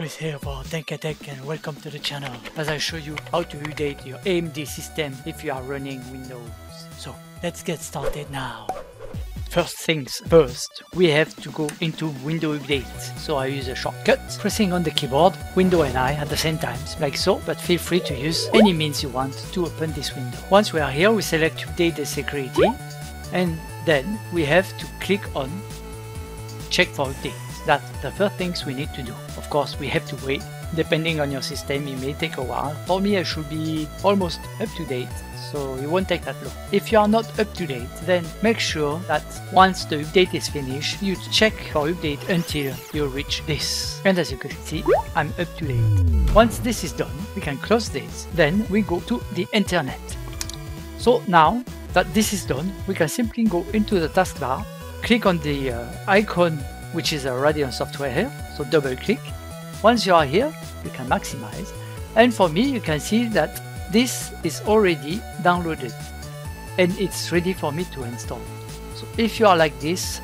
Chris here for TechAttack and welcome to the channel as I show you how to update your AMD system if you are running Windows. So let's get started now. First things first, we have to go into Window Update. So I use a shortcut, pressing on the keyboard, Window and I at the same time, like so, but feel free to use any means you want to open this window. Once we are here, we select Update the security and then we have to click on Check for updates. That's the first things we need to do. Of course, we have to wait. Depending on your system, it may take a while. For me, I should be almost up to date, so it won't take that long. If you are not up to date, then make sure that once the update is finished, you check for update until you reach this. And as you can see, I'm up to date. Once this is done, we can close this. Then we go to the internet. So now that this is done, we can simply go into the taskbar, click on the icon which is a Radeon software here, so double click. Once you are here, you can maximize, and for me you can see that this is already downloaded and it's ready for me to install. So if you are like this,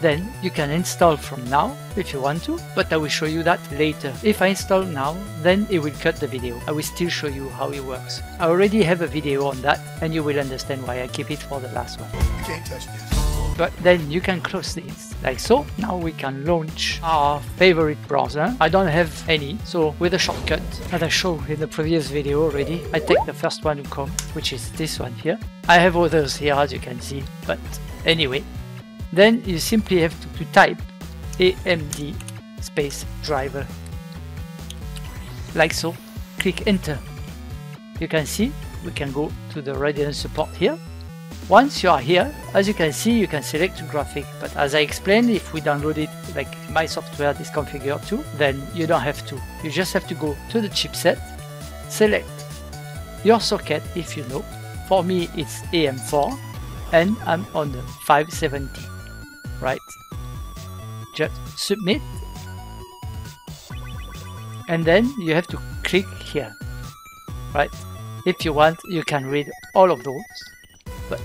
then you can install from now if you want to, but I will show you that later. If I install now, then it will cut the video. I will still show you how it works. I already have a video on that and you will understand why I keep it for the last one. You can't touch this. But then you can close this like so. Now we can launch our favorite browser. I don't have any, so with a shortcut that I showed in the previous video already, I take the first one to come, which is this one here. I have others here as you can see, but anyway, then you simply have to type AMD space driver like so. Click enter. You can see we can go to the Radeon support here. Once you are here, as you can see, you can select graphic, but as I explained, if we download it like my software is configured to, then you don't have to. You just have to go to the chipset, select your socket if you know. For me it's AM4 and I'm on the 570, right? Just submit and then you have to click here, right? If you want, you can read all of those. But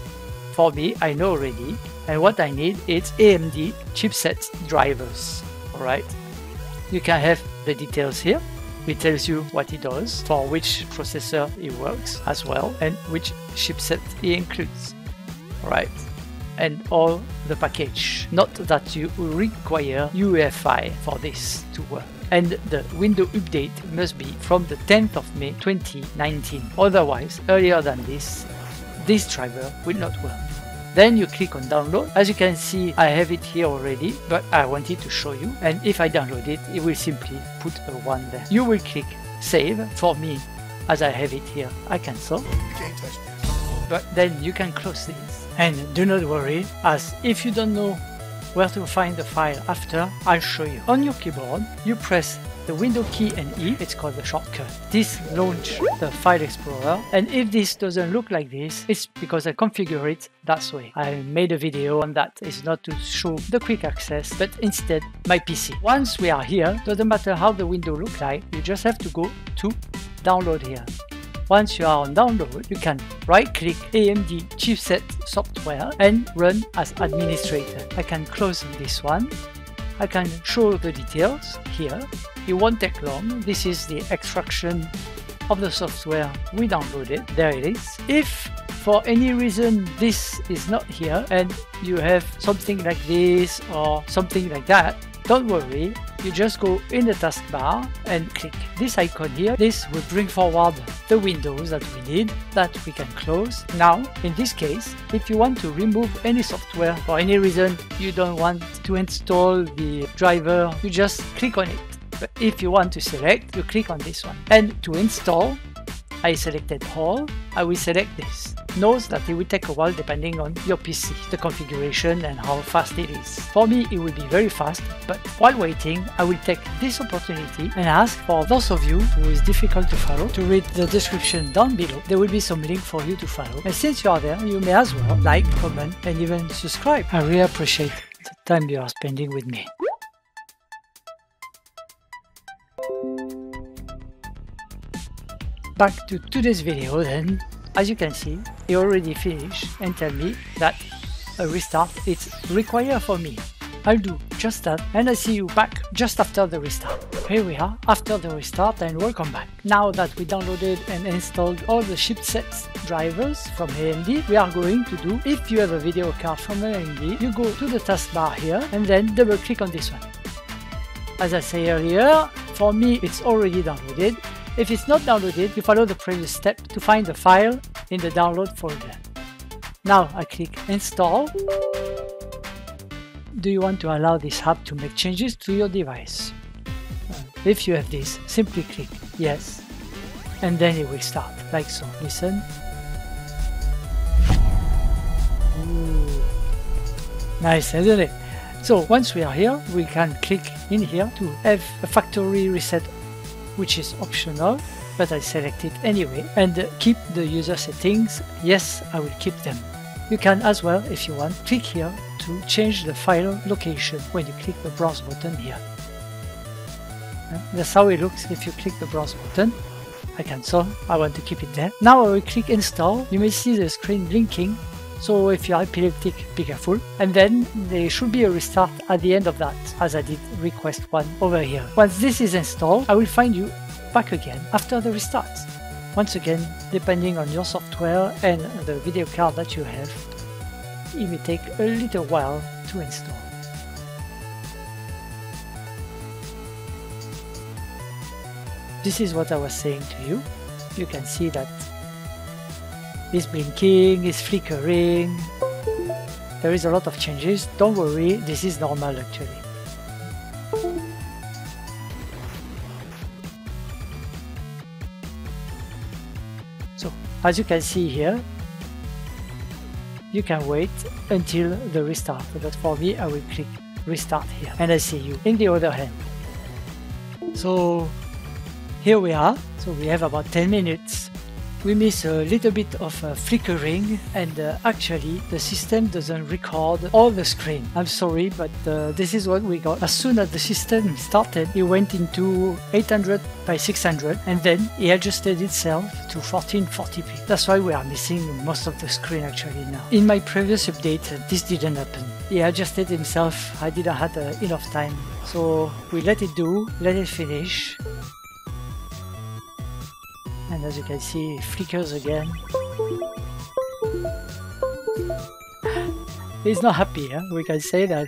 for me, I know already, and what I need is AMD chipset drivers. Alright, you can have the details here. It tells you what it does, for which processor it works as well, and which chipset it includes. Alright, and all the package. Not that you require UEFI for this to work. And the window update must be from the 10th of May 2019. Otherwise, earlier than this driver will not work. Then you click on download. As you can see, I have it here already, but I wanted to show you. And if I download it, it will simply put a 1 there. You will click save. For me, as I have it here, I cancel. You can't touch this. But then you can close this. And do not worry, as if you don't know where to find the file after, I'll show you. On your keyboard, you press the window key and E, it's called the shortcut. This launches the file explorer, and if this doesn't look like this, it's because I configure it that way. I made a video on that. It's not to show the quick access, but instead my PC. Once we are here, doesn't matter how the window looks like, you just have to go to download here. Once you are on download, you can right-click AMD chipset software and run as administrator. I can close this one. I can show the details here. It won't take long. This is the extraction of the software we downloaded. There it is. If for any reason this is not here and you have something like this or something like that, don't worry. You just go in the taskbar and click this icon here. This will bring forward the windows that we need, that we can close. Now, in this case, if you want to remove any software for any reason, you don't want to install the driver, you just click on it. But if you want to select, you click on this one. And to install, I selected all. I will select this. Note that it will take a while depending on your PC, the configuration and how fast it is. For me, it will be very fast, but while waiting, I will take this opportunity and ask for those of you who is difficult to follow to read the description down below. There will be some link for you to follow. And since you are there, you may as well like, comment, and even subscribe. I really appreciate the time you are spending with me. Back to today's video then. As you can see, it already finished and tell me that a restart is required for me. I'll do just that, and I see you back just after the restart. Here we are after the restart, and welcome back. Now that we downloaded and installed all the chipsets drivers from AMD, we are going to do, if you have a video card from AMD, you go to the taskbar here and then double click on this one. As I say earlier, for me it's already downloaded. If it's not downloaded, you follow the previous step to find the file in the download folder. Now I click install. Do you want to allow this app to make changes to your device? If you have this, simply click yes, and then it will start, like so. Listen. Ooh. Nice, isn't it? So once we are here, we can click in here to have a factory reset, which is optional, but I select it anyway, and keep the user settings. Yes, I will keep them. You can as well, if you want, click here to change the file location when you click the browse button here. That's how it looks if you click the browse button. I cancel, I want to keep it there. Now I will click install. You may see the screen blinking, so if you're epileptic, be careful. And then there should be a restart at the end of that, as I did request one over here. Once this is installed, I will find you back again after the restart. Once again, depending on your software and the video card that you have, it may take a little while to install. This is what I was saying to you. You can see that it's blinking, it's flickering. There is a lot of changes. Don't worry, this is normal actually. So, as you can see here, you can wait until the restart, but for me I will click restart here and I see you in the other hand. So here we are, so we have about 10 minutes. We miss a little bit of flickering, and actually the system doesn't record all the screen. I'm sorry, but this is what we got. As soon as the system started, it went into 800 by 600 and then it adjusted itself to 1440p. That's why we are missing most of the screen actually now. In my previous update, this didn't happen. He adjusted himself. I didn't have enough time. So we let it do, let it finish. And as you can see, it flickers again. He's not happy, huh? We can say that.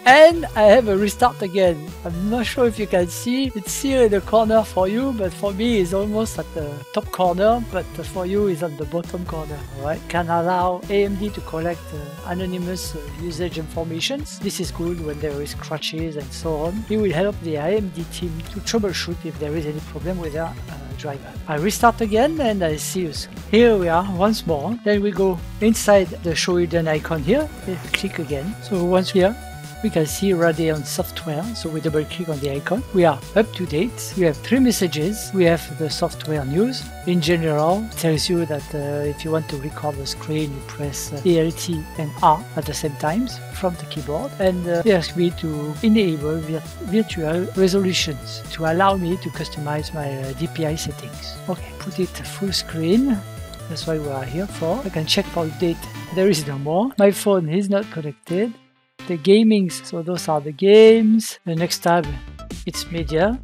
And I have a restart again. I'm not sure if you can see, it's here in the corner for you, but for me it's almost at the top corner, but for you it's at the bottom corner. Alright, can allow AMD to collect anonymous usage informations. This is good when there is crashes and so on. It will help the AMD team to troubleshoot if there is any problem with their driver. I restart again and I see you soon. Here we are once more. Then we go inside the show hidden icon here. Click again. So once we are, we can see Radeon software, so we double click on the icon. We are up to date. We have 3 messages. We have the software news. In general, it tells you that if you want to record the screen, you press Alt and R at the same time from the keyboard. And they ask me to enable virtual resolutions to allow me to customize my DPI settings. Okay, put it full screen. That's why we are here for. I can check for update. There is no more. My phone is not connected. The gamings, so those are the games. The next tab, it's media.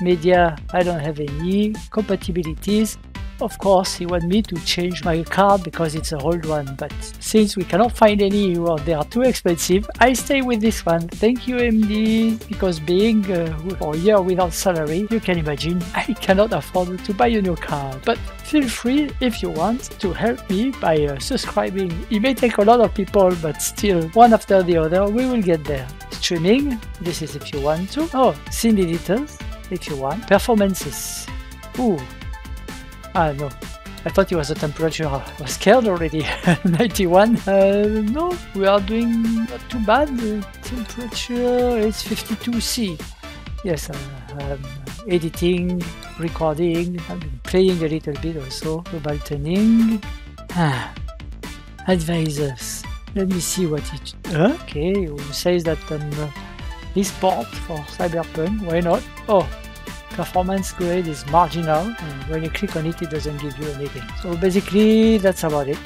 Media, I don't have any. Compatibilities. Of course, he wants me to change my card because it's an old one, but since we cannot find any or they are too expensive, I stay with this one. Thank you, AMD, because being for a year without salary, you can imagine I cannot afford to buy a new card. But feel free, if you want, to help me by subscribing. It may take a lot of people, but still, one after the other, we will get there. Streaming, this is if you want to. Oh, scene editors, if you want. Performances. Ooh. Ah, no. I thought it was a temperature. I was scared already. 91. No, we are doing not too bad. The temperature is 52C. Yes, editing, recording. I've been playing a little bit also. Global tuning. Advisors. Let me see what it... Okay, it says that this port for Cyberpunk. Why not? Oh. Performance grade is marginal, and when you click on it, it doesn't give you anything. So basically, that's about it.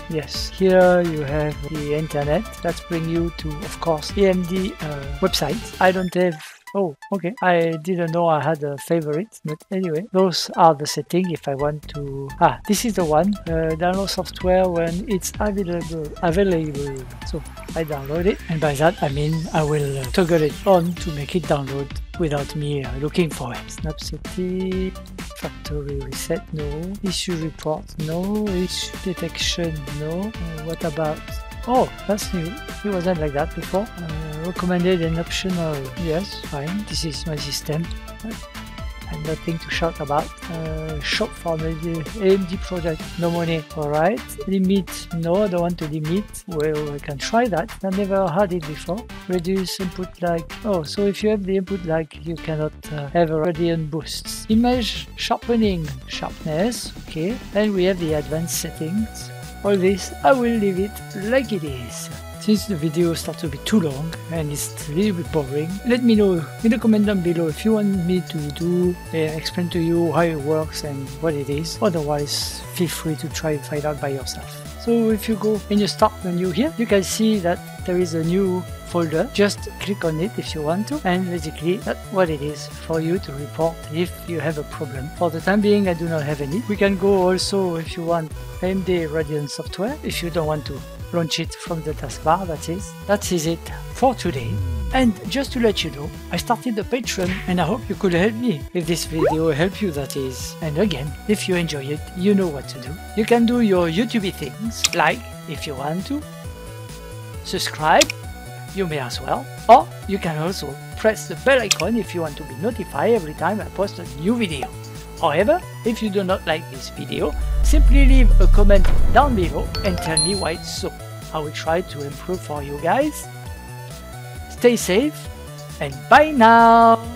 Yes, here you have the internet. That brings you to, of course, AMD website. I don't have. Oh, okay. I didn't know I had a favorite, but anyway, those are the settings if I want to. This is the one. Download software when it's available. So I download it, and by that I mean I will toggle it on to make it download without me looking for it. Snapcity, factory reset, no. Issue report, no. Issue detection, no. What about? Oh, that's new. It wasn't like that before. Recommended and optional. Yes, fine. This is my system. And nothing to shout about. Shop for maybe AMD product. No money. Alright. Limit. No, I don't want to limit. Well, I can try that. I never had it before. Reduce input lag. Oh, so if you have the input lag, you cannot have a Radeon boost. Image sharpening. Sharpness. Okay. And we have the advanced settings. All this, I will leave it like it is. Since the video starts to be too long and it's a little bit boring, let me know in the comment down below if you want me to explain to you how it works and what it is. Otherwise, feel free to try and find out by yourself. So if you go in your start menu here, you can see that there is a new folder. Just click on it if you want to, and basically that's what it is for you to report if you have a problem. For the time being, I do not have any. We can go also if you want AMD Radeon software, if you don't want to launch it from the taskbar. That is it for today. And just to let you know, I started the Patreon and I hope you could help me if this video helped you, that is. And again, if you enjoy it, you know what to do. You can do your YouTube things, like if you want to, subscribe, you may as well, or you can also press the bell icon if you want to be notified every time I post a new video. However, if you do not like this video, simply leave a comment down below and tell me why it's so. I will try to improve for you guys. Stay safe and bye now!